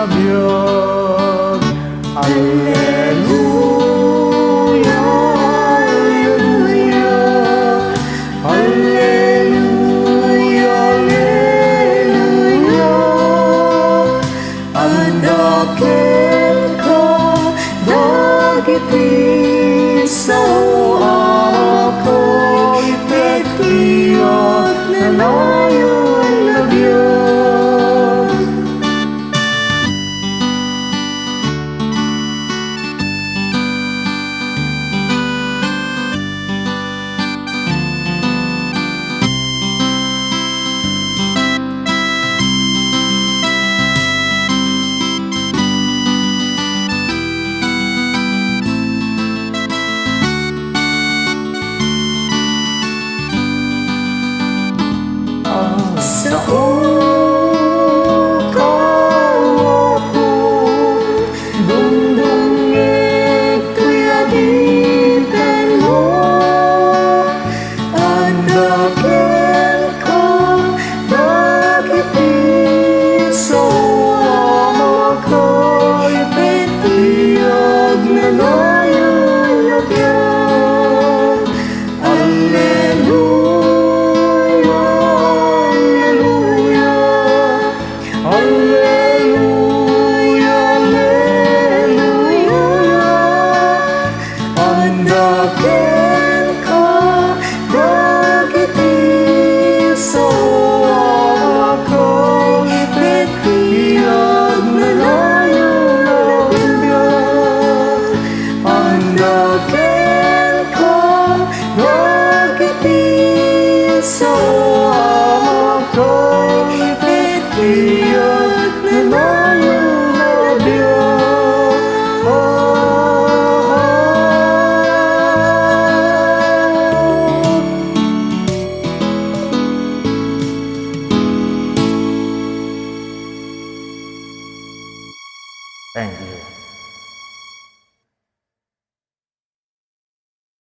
벽 할렐루야 할렐루야 할렐루야 할렐루야 andakkan kau bagi pisau aku ipekiot na layon na Diyos. Sa ukau aku dungdungnya tuyagitan mo andakkan kau bagi pisau ako ipetiyog na layon na Diyos. Alleluia Alleluia, Alleluia, andakkan kau bagi pisau ako ipetiyog na layon na Diyos. Andakkan